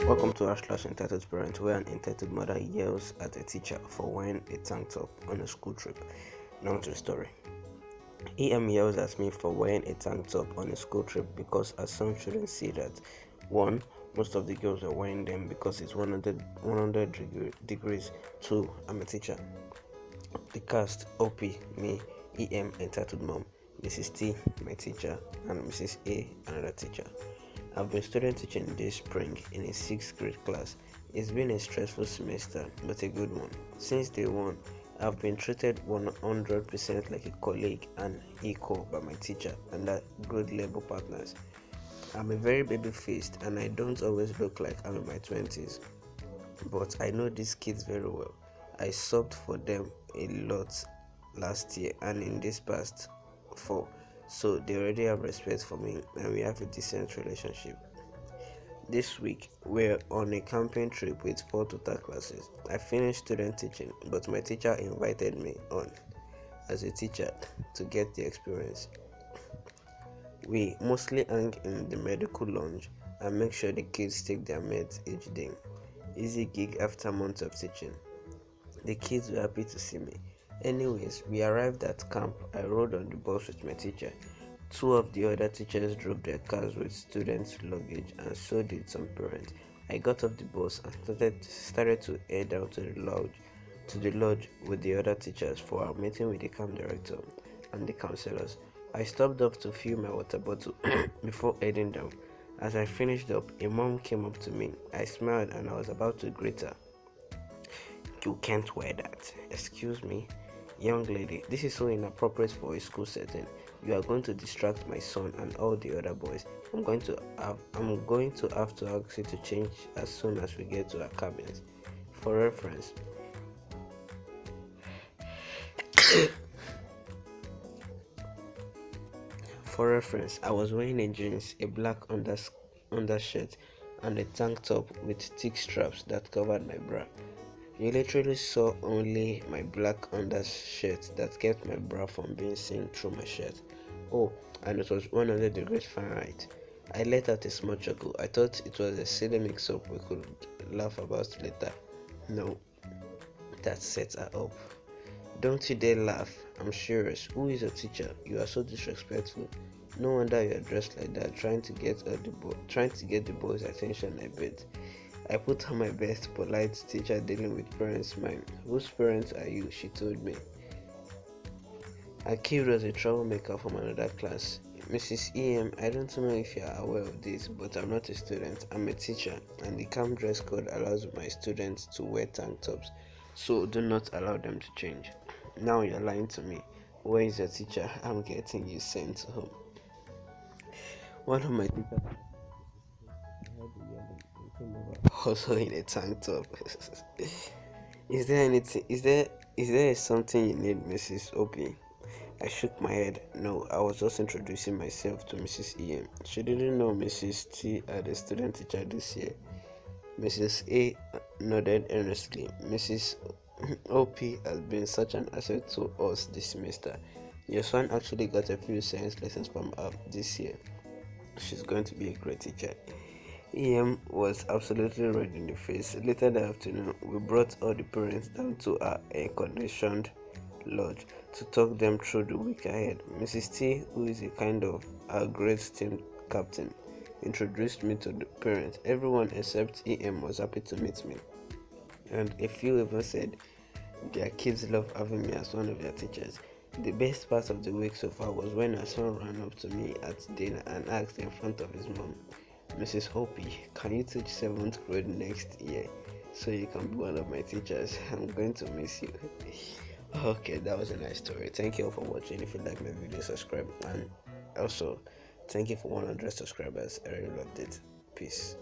Welcome to /entitled parent, where an entitled mother yells at a teacher for wearing a tank top on a school trip. Now to the story. EM yells at me for wearing a tank top on a school trip because her son shouldn't see that. 1. Most of the girls are wearing them because it's 100 degrees. 2. I'm a teacher. The cast: OP, me, EM, entitled mom, Mrs. T, my teacher, and Mrs. A, another teacher. I've been student teaching this spring in a 6th grade class. It's been a stressful semester, but a good one. Since day one, I've been treated 100% like a colleague and equal by my teacher and our grade level partners. I'm a very baby-faced and I don't always look like I'm in my 20s, but I know these kids very well. I subbed for them a lot last year and in this past 4, so they already have respect for me and we have a decent relationship. This week, we're on a camping trip with 4 total classes. I finished student teaching, but my teacher invited me on as a teacher to get the experience. We mostly hang in the medical lounge and make sure the kids take their meds each day. Easy gig after months of teaching. The kids were happy to see me. Anyways, we arrived at camp. I rode on the bus with my teacher. 2 of the other teachers drove their cars with students' luggage, and so did some parents. I got off the bus and started to head down to the lodge with the other teachers for our meeting with the camp director and the counselors. I stopped off to fill my water bottle before heading down. As I finished up, a mom came up to me. I smiled and I was about to greet her. "You can't wear that." "Excuse me, young lady, this is so inappropriate for a school setting. You are going to distract my son and all the other boys. I'm going to have to ask you to change as soon as we get to our cabins." For reference, I was wearing a jeans, a black undershirt, and a tank top with thick straps that covered my bra. You literally saw only my black undershirt that kept my bra from being seen through my shirt. Oh, and it was 100 degrees Fahrenheit. I let out a small chuckle. I thought it was a silly mix-up we could laugh about later. No, that set her up. "Don't you dare laugh. I'm serious. Who is your teacher? You are so disrespectful. No wonder you are dressed like that, trying to get the boys' attention, I bet." I put on my best polite teacher dealing with parents smile. "Whose parents are you?" she told me. Her kid was a troublemaker from another class. "Mrs. EM, I don't know if you are aware of this, but I'm not a student. I'm a teacher, and the camp dress code allows my students to wear tank tops, so do not allow them to change." "Now you're lying to me. Where is your teacher? I'm getting you sent home." One of my teachers also in a tank top. Is there anything? Is there something you need, Mrs. Opie? I shook my head. No, I was just introducing myself to Mrs. EM. She didn't know Mrs. T had a student teacher this year. Mrs. A nodded earnestly. "Mrs. OP has been such an asset to us this semester. Your son actually got a few science lessons from her this year. She's going to be a great teacher." EM was absolutely red in the face. Later that afternoon, we brought all the parents down to our air-conditioned lodge to talk them through the week ahead. Mrs. T, who is a kind of our great team captain, introduced me to the parents. Everyone except EM was happy to meet me, and a few even said their kids love having me as one of their teachers. The best part of the week so far was when our son ran up to me at dinner and asked in front of his mom, "Mrs. Hopi, can you teach 7th grade next year so you can be one of my teachers? I'm going to miss you." Okay, that was a nice story. Thank you all for watching. If you like my video, subscribe, and also thank you for 100 subscribers. I really loved it. Peace.